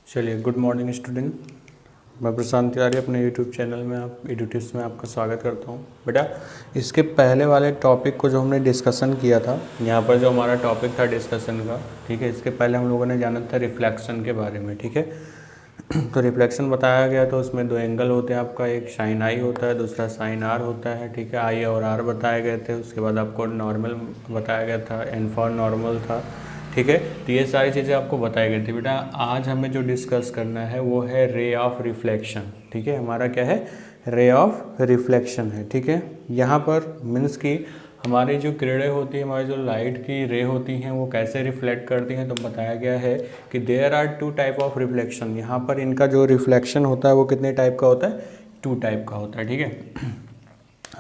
चलिए, good morning student. मैं प्रशांत तिवारी अपने यूट्यूब चैनल में एडुटिप्स में आपका स्वागत करता हूँ। बेटा, इसके पहले वाले टॉपिक को जो हमने डिस्कशन किया था, यहाँ पर जो हमारा टॉपिक था डिस्कशन का, ठीक है, इसके पहले हम लोगों ने जाना था रिफ्लेक्शन के बारे में, ठीक है। तो रिफ्लेक्शन बताया गया तो उसमें दो एंगल होते हैं आपका, एक साइन आई होता है, दूसरा साइन आर होता है, ठीक है। आई और आर बताए गए थे। उसके बाद आपको नॉर्मल बताया गया था, एन फॉर नॉर्मल था, ठीक है। तो ये सारी चीज़ें आपको बताई गई थी। बेटा, आज हमें जो डिस्कस करना है वो है रे ऑफ रिफ्लेक्शन, ठीक है। हमारा क्या है? रे ऑफ रिफ्लेक्शन है, ठीक है। यहाँ पर मीन्स की हमारी जो किरणें होती हैं, हमारी जो लाइट की रे होती हैं, वो कैसे रिफ्लेक्ट करती हैं, तो बताया गया है कि there are two type of reflection. यहाँ पर इनका जो रिफ्लेक्शन होता है वो कितने टाइप का होता है? टू टाइप का होता है, ठीक है।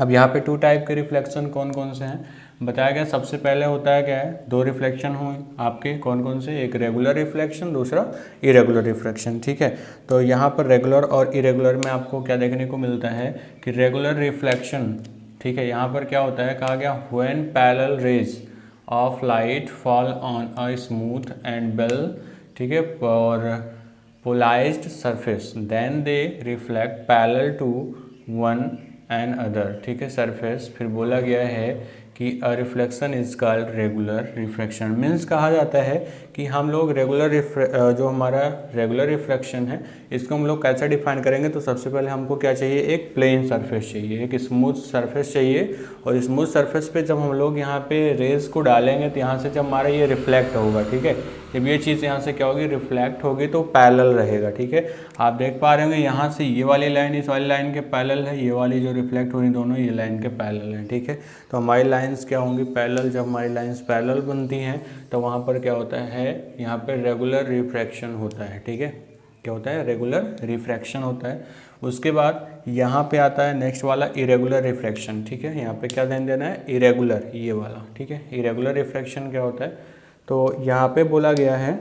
अब यहाँ पे टू टाइप के रिफ्लेक्शन कौन कौन से हैं बताया गया। सबसे पहले होता है क्या है, दो रिफ्लेक्शन हुए आपके, कौन कौन से? एक रेगुलर रिफ्लेक्शन, दूसरा इरेगुलर रिफ्लेक्शन, ठीक है। तो यहाँ पर रेगुलर और इरेगुलर में आपको क्या देखने को मिलता है कि रेगुलर रिफ्लेक्शन, ठीक है, यहाँ पर क्या होता है, कहा गया when parallel rays of light fall on a smooth and well, ठीक है, और polished surface, then they reflect parallel to one and other, ठीक है, सरफेस। फिर बोला गया है कि a reflection is called regular reflection. Means कहा जाता है कि हम लोग जो हमारा रेगुलर रिफ्लेक्शन है, इसको हम लोग कैसे डिफाइन करेंगे। तो सबसे पहले हमको क्या चाहिए? एक प्लेन सरफेस चाहिए, एक स्मूथ सरफेस चाहिए। और स्मूथ सरफेस पे जब हम लोग यहाँ पे रेज को डालेंगे तो यहाँ से जब हमारा ये रिफ्लेक्ट होगा, ठीक है, जब ये चीज़ यहाँ से क्या होगी? रिफ्लेक्ट होगी, तो पैरेलल रहेगा, ठीक है। आप देख पा रहे होंगे यहाँ से ये वाली लाइन इस वाली लाइन के पैरेलल है, ये वाली जो रिफ्लेक्ट हो रही दोनों ये लाइन के पैरेलल हैं, ठीक है। तो हमारी लाइंस क्या होंगी? पैरेलल। जब हमारी लाइंस पैरेलल बनती हैं तो वहाँ पर क्या होता है? यहाँ पर रेगुलर रिफ्रैक्शन होता है, ठीक है। क्या होता है? रेगुलर रिफ्रैक्शन होता है। उसके बाद यहाँ पे आता है नेक्स्ट वाला इरेगुलर रिफ्रैक्शन, ठीक है। यहाँ पे क्या ध्यान देना है? इरेगुलर, ये वाला, ठीक है। इरेगुलर रिफ्रैक्शन क्या होता है? तो यहाँ पे बोला गया है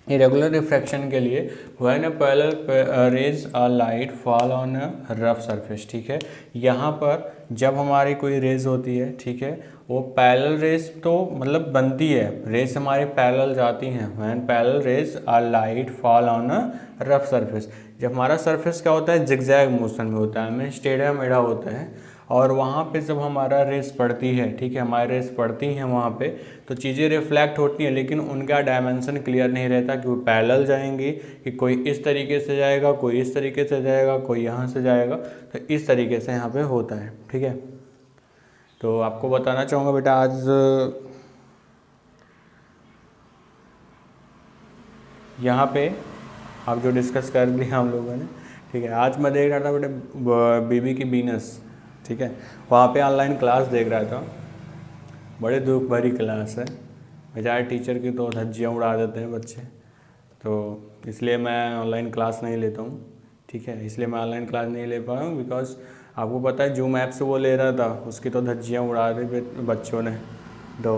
इरेगुलर रिफ्रैक्शन के लिए when a parallel rays a light fall on a rough surface, ठीक है। यहाँ पर जब हमारी कोई रेज होती है, ठीक है, वो पैरेलल रेज तो मतलब बनती है, रेज हमारे पैरेलल जाती हैं। When parallel rays a light fall on a rough surface, जब हमारा सरफेस क्या होता है? जिगजैग मोशन में होता है, हमें टेढ़ा मेढ़ा होता है, और वहाँ पे जब हमारा रेस पड़ती है, ठीक है, हमारी रेस पड़ती हैं वहाँ पे, तो चीज़ें रिफ्लेक्ट होती हैं, लेकिन उनका डायमेंशन क्लियर नहीं रहता कि वो पैरेलल जाएंगी, कि कोई इस तरीके से जाएगा, कोई इस तरीके से जाएगा, कोई यहाँ से जाएगा। तो इस तरीके से यहाँ पे होता है, ठीक है। तो आपको बताना चाहूँगा बेटा, आज यहाँ पे आप जो डिस्कस कर लिया हम लोगों ने, ठीक है। आज मैं देख रहा था बेटे बीबी की बीनस, ठीक है, वहाँ पे ऑनलाइन क्लास देख रहा था। बड़े दुख भरी क्लास है, बेचारे टीचर की तो धज्जियाँ उड़ा देते हैं बच्चे, तो इसलिए मैं ऑनलाइन क्लास नहीं लेता हूँ, ठीक है। इसलिए मैं ऑनलाइन क्लास नहीं ले पाया हूँ, बिकॉज आपको पता है जूम ऐप से वो ले रहा था, उसकी तो धज्जियाँ उड़ा दी बच्चों ने, तो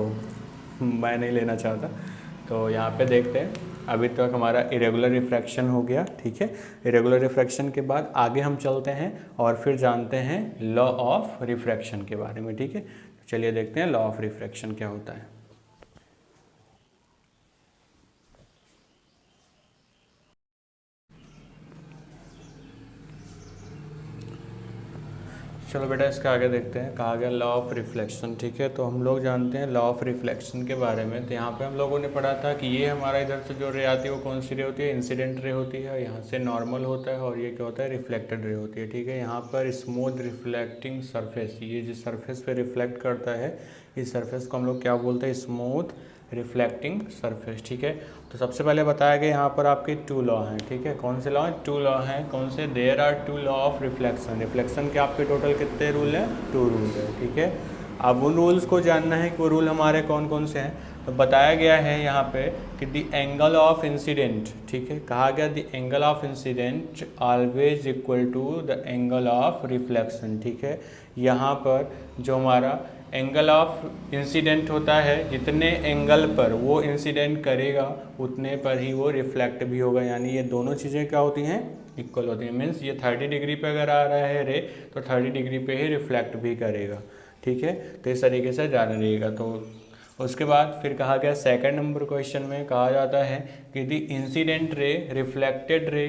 मैं नहीं लेना चाहता। तो यहाँ पे देखते हैं, अभी तक हमारा इरेगुलर रिफ्रैक्शन हो गया, ठीक है। इरेगुलर रिफ्रैक्शन के बाद आगे हम चलते हैं और फिर जानते हैं लॉ ऑफ रिफ्रैक्शन के बारे में, ठीक है। तो चलिए देखते हैं लॉ ऑफ रिफ्रैक्शन क्या होता है। चलो बेटा, इसके आगे देखते हैं, कहा गया लॉ ऑफ रिफ्लेक्शन, ठीक है। तो हम लोग जानते हैं लॉ ऑफ रिफ्लेक्शन के बारे में। तो यहाँ पे हम लोगों ने पढ़ा था कि ये हमारा इधर से जो रे आती है वो कौन सी रे होती है? इंसिडेंट रे होती है। यहाँ से नॉर्मल होता है, और ये क्या होता है? रिफ्लेक्टेड रे होती है, ठीक है। यहाँ पर स्मूथ रिफ्लेक्टिंग सरफेस, ये जिस सरफेस पे रिफ्लेक्ट करता है, इस सरफेस को हम लोग क्या बोलते हैं? स्मूथ रिफ्लेक्टिंग सरफेस, ठीक है। तो सबसे पहले बताया गया यहाँ पर आपके टू लॉ हैं, ठीक है। कौन से लॉ हैं? टू लॉ हैं। कौन से? There are two law of reflection. Reflection के आपके टोटल कितने रूल हैं? टू रूल है, ठीक है। अब उन रूल्स को जानना है कि वो रूल हमारे कौन कौन से हैं। तो बताया गया है यहाँ पे कि द एंगल ऑफ इंसिडेंट, ठीक है, कहा गया the angle of incident always equal to the angle of reflection, ठीक है। यहाँ पर जो हमारा एंगल ऑफ इंसिडेंट होता है, जितने एंगल पर वो इंसिडेंट करेगा उतने पर ही वो रिफ्लेक्ट भी होगा, यानी ये दोनों चीज़ें क्या होती हैं? इक्वल होती हैं। मीन्स ये 30 डिग्री पे अगर आ रहा है रे, तो 30 डिग्री पे ही रिफ्लेक्ट भी करेगा, ठीक है। तो इस तरीके से जान रहिएगा। तो उसके बाद फिर कहा गया सेकंड नंबर क्वेश्चन में कहा जाता है कि the incident ray, reflected ray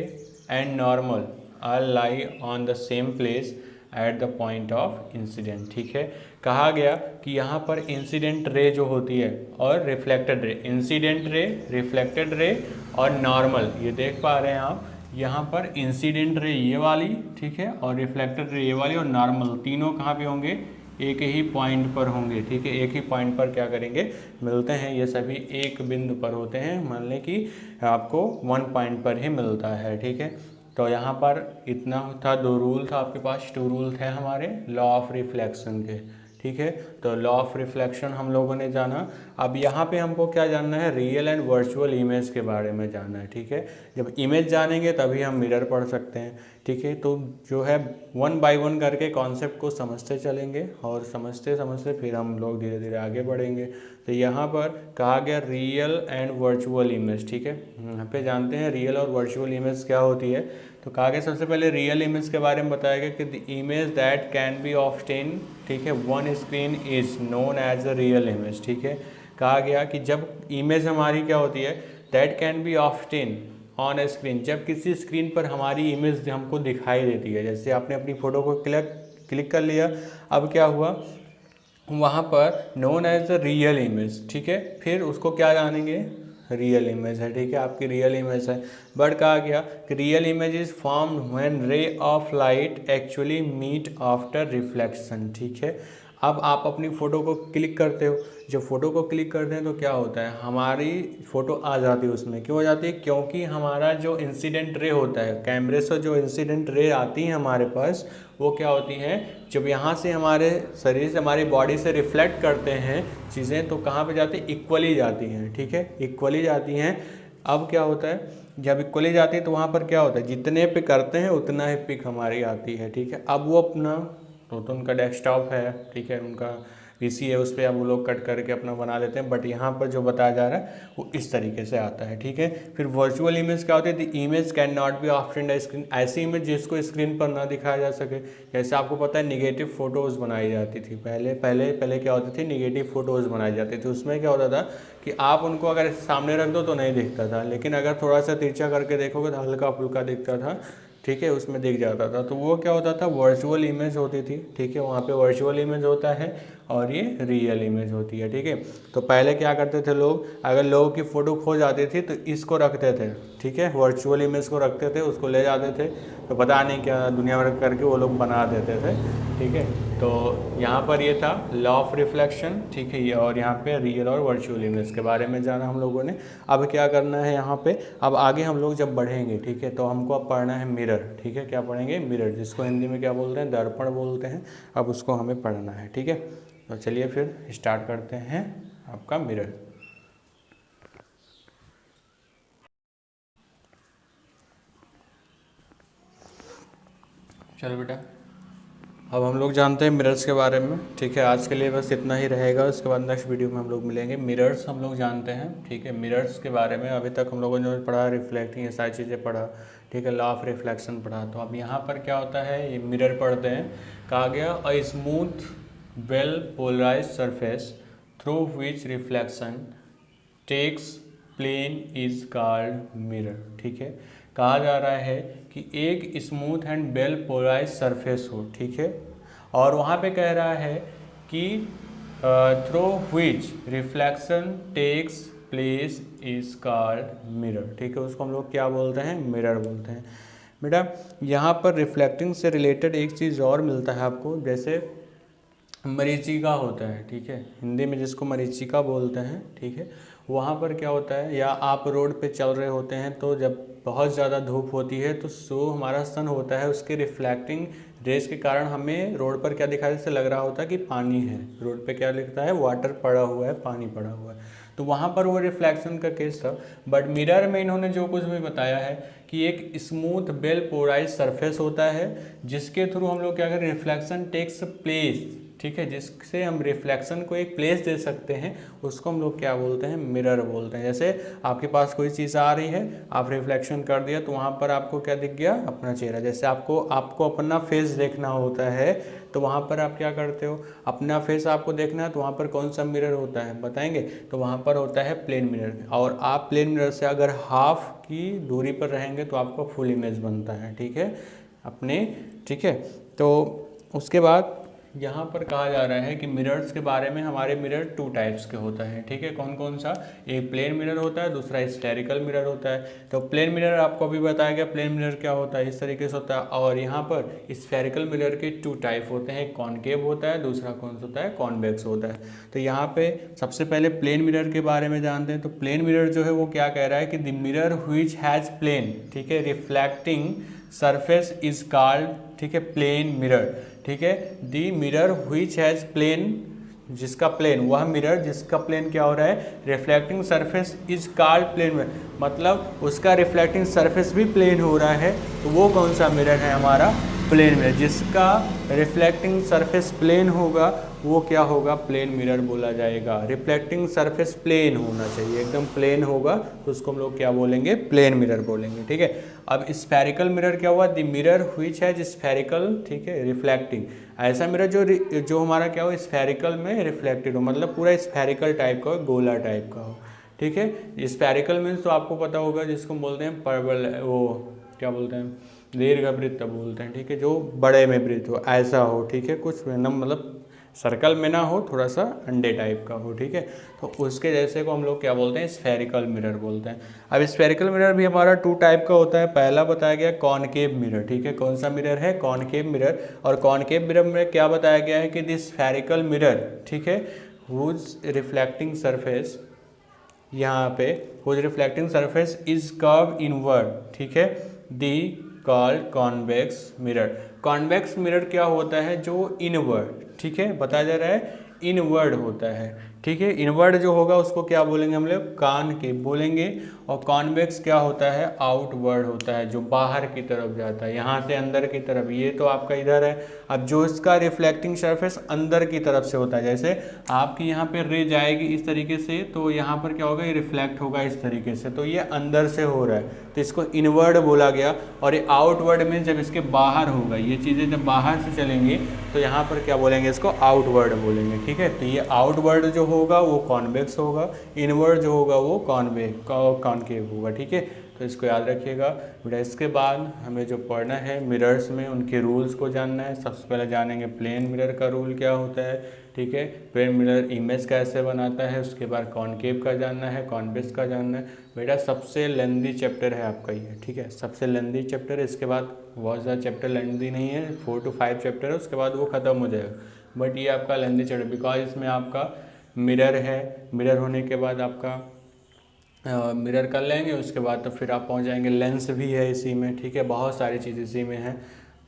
and normal are lie on the same place at the point of incident. ठीक है, कहा गया कि यहाँ पर इंसिडेंट रे जो होती है और reflected ray, incident ray, reflected रे और नॉर्मल, ये देख पा रहे हैं आप यहाँ पर इंसिडेंट रे ये वाली, ठीक है, और रिफ्लेक्टेड रे ये वाली, और नॉर्मल तीनों कहाँ पे होंगे, एक ही पॉइंट पर होंगे। ठीक है, एक ही पॉइंट पर क्या करेंगे, मिलते हैं। ये सभी एक बिंदु पर होते हैं, मान लें कि आपको वन पॉइंट पर ही मिलता है। ठीक है, तो यहाँ पर इतना था, दो रूल था आपके पास, टू रूल थे हमारे लॉ ऑफ रिफ्लेक्शन के। ठीक है, तो लॉ ऑफ रिफ्लेक्शन हम लोगों ने जाना। अब यहाँ पे हमको क्या जानना है, रियल एंड वर्चुअल इमेज के बारे में जानना है। ठीक है, जब इमेज जानेंगे तभी हम मिरर पढ़ सकते हैं। ठीक है, तो जो है वन बाय वन करके कॉन्सेप्ट को समझते चलेंगे और समझते समझते फिर हम लोग धीरे धीरे आगे बढ़ेंगे। तो यहाँ पर कहा गया रियल एंड वर्चुअल इमेज। ठीक है, यहाँ पे जानते हैं रियल और वर्चुअल इमेज क्या होती है। तो कहा गया सबसे पहले रियल इमेज के बारे में बताया गया कि the image that can be obtain, ठीक है, one screen is known as a real image. ठीक है, कहा गया कि जब इमेज हमारी क्या होती है, that can be obtain on A screen, जब किसी स्क्रीन पर हमारी इमेज हमको दिखाई देती है। जैसे आपने अपनी फ़ोटो को क्लिक कर लिया, अब क्या हुआ, वहाँ पर known as a real image. ठीक है, फिर उसको क्या जानेंगे, रियल इमेज है। ठीक है, आपकी रियल इमेज है। बट कहा गया कि real image is formed when ray of light actually meet after reflection. ठीक है, अब आप अपनी फ़ोटो को क्लिक करते हो, जब फ़ोटो को क्लिक करते हैं तो क्या होता है, हमारी फ़ोटो आ जाती है उसमें। क्यों हो जाती है, क्योंकि हमारा जो इंसिडेंट रे होता है, कैमरे से जो इंसिडेंट रे आती है हमारे पास, वो क्या होती हैं, जब यहाँ से हमारे शरीर से, हमारी बॉडी से रिफ्लेक्ट करते हैं चीज़ें, तो कहाँ पे जाती है, इक्वली जाती हैं। ठीक है, इक्वली जाती हैं। अब क्या होता है, जब इक्वली जाती है तो वहाँ पर क्या होता है, जितने पे करते हैं उतना ही पिक हमारी आती है। ठीक है, अब वो अपना तो उनका डेस्कटॉप है, ठीक है, उनका पीसी है, उस पर अब वो लोग कट करके अपना बना लेते हैं। बट यहाँ पर जो बताया जा रहा है वो इस तरीके से आता है। ठीक है, फिर वर्चुअल इमेज क्या होती है, the image can not be obtained screen, ऐसी इमेज जिसको स्क्रीन पर ना दिखाया जा सके। जैसे आपको पता है निगेटिव फोटोज़ बनाई जाती थी पहले पहले पहले क्या होती थी, निगेटिव फोटोज़ बनाई जाती थी। उसमें क्या होता था कि आप उनको अगर सामने रख दो तो नहीं दिखता था, लेकिन अगर थोड़ा सा तिरछा करके देखोगे तो हल्का फुल्का दिखता था। ठीक है, उसमें दिख जाता था। तो वो क्या होता था, वर्चुअल इमेज होती थी। ठीक है, वहाँ पे वर्चुअल इमेज होता है और ये रियल इमेज होती है। ठीक है, तो पहले क्या करते थे लोग, अगर लोगों की फ़ोटो खो जाती थी तो इसको रखते थे। ठीक है, वर्चुअल इमेज को रखते थे, उसको ले जाते थे, तो पता नहीं क्या दुनिया भर करके वो लोग बना देते थे। ठीक है, तो यहाँ पर ये था लॉ ऑफ रिफ्लेक्शन। ठीक है, ये और यहाँ पे रियल और वर्चुअल इमेज के बारे में जाना हम लोगों ने। अब क्या करना है यहाँ पे, अब आगे हम लोग जब बढ़ेंगे, ठीक है, तो हमको अब पढ़ना है मिरर। ठीक है, क्या पढ़ेंगे, मिरर, जिसको हिंदी में क्या बोलते हैं, दर्पण बोलते हैं। अब उसको हमें पढ़ना है। ठीक है, तो चलिए फिर स्टार्ट करते हैं आपका मिरर। चलो बेटा, अब हम लोग जानते हैं मिरर्स के बारे में। ठीक है, आज के लिए बस इतना ही रहेगा, उसके बाद नेक्स्ट वीडियो में हम लोग मिलेंगे। मिरर्स हम लोग जानते हैं। ठीक है, मिरर्स के बारे में अभी तक हम लोगों ने पढ़ा, रिफ्लेक्टिंग, ये सारी चीज़ें पढ़ा। ठीक है, लॉ ऑफ रिफ्लेक्शन पढ़ा। तो अब यहाँ पर क्या होता है, ये मिरर पढ़ते हैं। कहा गया a smooth well polarise surface through which reflection takes plane is called mirror. ठीक है, कहा जा रहा है कि एक smooth and well polarise surface हो। ठीक है, और वहाँ पे कह रहा है कि through which reflection takes place is called mirror. ठीक है, उसको हम लोग क्या बोलते हैं, मिरर बोलते हैं। बेटा यहाँ पर रिफ्लेक्टिंग से रिलेटेड एक चीज़ और मिलता है आपको, जैसे मरीचिका होता है। ठीक है, हिंदी में जिसको मरीचिका बोलते हैं। ठीक है, वहाँ पर क्या होता है, या आप रोड पे चल रहे होते हैं तो जब बहुत ज़्यादा धूप होती है तो जो हमारा सन होता है उसके रिफ्लेक्टिंग रेस के कारण हमें रोड पर क्या दिखाई से लग रहा होता है कि पानी है। रोड पे क्या लिखता है, वाटर पड़ा हुआ है, पानी पड़ा हुआ है। तो वहाँ पर वो रिफ्लेक्शन का केस था। बट मिरर में इन्होंने जो कुछ भी बताया है कि एक स्मूथ वेल पोलराइज सरफेस होता है जिसके थ्रू हम लोग क्या करें, रिफ्लेक्शन टेक्स प्लेस। ठीक है, जिससे हम रिफ्लेक्शन को एक प्लेस दे सकते हैं, उसको हम लोग क्या बोलते हैं, मिरर बोलते हैं। जैसे आपके पास कोई चीज़ आ रही है, आप रिफ्लेक्शन कर दिया तो वहाँ पर आपको क्या दिख गया, अपना चेहरा। जैसे आपको अपना फेस देखना होता है तो वहाँ पर आप क्या करते हो, अपना फेस आपको देखना है तो वहाँ पर कौन सा मिरर होता है बताएंगे, तो वहाँ पर होता है प्लेन मिरर। और आप प्लेन मिरर से अगर हाफ की दूरी पर रहेंगे तो आपका फुल इमेज बनता है, ठीक है अपने, ठीक है। तो उसके बाद यहाँ पर कहा जा रहा है कि मिरर्स के बारे में, हमारे मिरर 2 टाइप्स के होता है, ठीक है। कौन कौन सा, एक प्लेन मिरर होता है, दूसरा स्फेरिकल मिरर होता है। तो प्लेन मिरर आपको अभी बताया गया, प्लेन मिरर क्या होता है, इस तरीके से होता है। और यहाँ पर स्फेरिकल मिरर के 2 टाइप होते हैं, एक कॉनकेव होता है, दूसरा कौन सा होता है, कॉन्वेक्स होता है। तो यहाँ पे सबसे पहले प्लेन मिरर के बारे में जानते हैं। तो प्लेन मिरर जो है वो क्या कह रहा है कि the mirror which has plane, ठीक है, रिफ्लेक्टिंग सरफेस इज कॉल्ड, ठीक है, प्लेन मिरर, ठीक है। The mirror which has plane, जिसका प्लेन, वह मिरर जिसका प्लेन क्या हो रहा है, reflecting surface is called plane mirror, मतलब उसका रिफ्लेक्टिंग सरफेस भी प्लेन हो रहा है, तो वो कौन सा मिरर है, हमारा प्लेन मिरर। जिसका रिफ्लेक्टिंग सरफेस प्लेन होगा वो क्या होगा, प्लेन मिरर बोला जाएगा। रिफ्लेक्टिंग सरफेस प्लेन होना चाहिए, एकदम प्लेन होगा तो उसको हम लोग क्या बोलेंगे, प्लेन मिरर बोलेंगे, ठीक है। अब स्फेरिकल मिरर क्या हुआ, the mirror which has spherical, ठीक है, रिफ्लेक्टिंग, ऐसा मिरर जो हमारा क्या हो, स्फेरिकल में रिफ्लेक्टेड हो, मतलब पूरा स्फेरिकल टाइप का हो, गोला टाइप का हो, ठीक है। स्फेरिकल मीन्स तो आपको पता होगा जिसको बोलते हैं परवल, वो क्या बोलते हैं, दीर्घवृत्त बोलते हैं, ठीक है, जो बड़े में वृत्त हो, ऐसा हो, ठीक है, कुछ मतलब सर्कल में ना हो, थोड़ा सा अंडे टाइप का हो, ठीक है। तो उसके जैसे को हम लोग क्या बोलते हैं, स्फेरिकल मिरर बोलते हैं। अब स्फेरिकल मिरर भी हमारा 2 टाइप का होता है। पहला बताया गया कॉनकेव मिरर, ठीक है, कौन सा मिरर है, कॉनकेव मिरर। और कॉनकेव मिरर में क्या बताया गया है कि दिस स्फेरिकल मिरर, ठीक है, हुज रिफ्लेक्टिंग सरफेस, यहाँ पे whose reflecting surface is curve inward, ठीक है, the called convex mirror. Convex mirror क्या होता है, जो इनवर्ड, ठीक है, बताया जा रहा है इनवर्ड होता है, ठीक है। इनवर्ड जो होगा उसको क्या बोलेंगे हम लोग, कॉनकेव बोलेंगे। और कॉन्वेक्स क्या होता है, आउटवर्ड होता है, जो बाहर की तरफ जाता है, यहाँ से अंदर की तरफ, ये तो आपका इधर है। अब जो इसका रिफ्लेक्टिंग सरफेस अंदर की तरफ से होता है, जैसे आपकी यहाँ पे रे जाएगी इस तरीके से, तो यहाँ पर क्या होगा, ये रिफ्लेक्ट होगा इस तरीके से, तो ये अंदर से हो रहा है, तो इसको इनवर्ड बोला गया। और ये आउटवर्ड में जब इसके बाहर होगा, ये चीज़ें जब बाहर से चलेंगी तो यहाँ पर क्या बोलेंगे, इसको आउटवर्ड बोलेंगे, ठीक है। तो ये आउटवर्ड जो होगा वो कॉन्वेक्स होगा, इनवर्ड जो होगा वो कॉनकेव होगा, ठीक है। तो इसको याद रखिएगा बेटा। इसके बाद हमें जो पढ़ना है मिरर्स में, उनके रूल्स को जानना है। सबसे पहले जानेंगे प्लेन मिरर का रूल क्या होता है, ठीक है, प्लेन मिरर इमेज कैसे बनाता है। उसके बाद कॉनकेव का जानना है, कॉन्वेक्स का जानना है। बेटा सबसे लेंदी चैप्टर है आपका ये, ठीक है, सबसे लेंदी चैप्टर है। इसके बाद बहुत ज़्यादा चैप्टर लेंदी नहीं है, 4 to 5 चैप्टर है, उसके बाद वो ख़त्म हो जाएगा। बट ये आपका लेंदी चैप्टर, बिकॉज इसमें आपका मिरर है, मिरर होने के बाद आपका मिरर कर लेंगे, उसके बाद तो फिर आप पहुंच जाएंगे, लेंस भी है इसी में, ठीक है, बहुत सारी चीज़ इसी में है।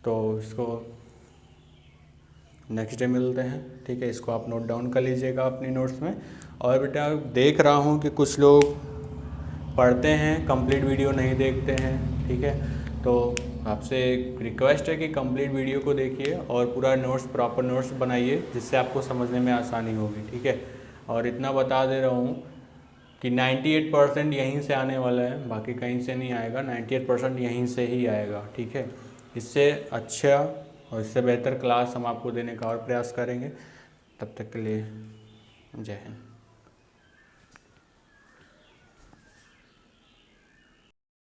तो इसको नेक्स्ट डे मिलते हैं, ठीक है। इसको आप नोट डाउन कर लीजिएगा अपनी नोट्स में। और बेटा देख रहा हूँ कि कुछ लोग पढ़ते हैं, कंप्लीट वीडियो नहीं देखते हैं, ठीक है, तो आपसे एक रिक्वेस्ट है कि कंप्लीट वीडियो को देखिए और पूरा नोट्स, प्रॉपर नोट्स बनाइए, जिससे आपको समझने में आसानी होगी, ठीक है। और इतना बता दे रहा हूँ कि 98% यहीं से आने वाला है, बाकी कहीं से नहीं आएगा, 98% यहीं से ही आएगा, ठीक है। इससे अच्छा और इससे बेहतर क्लास हम आपको देने का और प्रयास करेंगे। तब तक के लिए जय हिंद।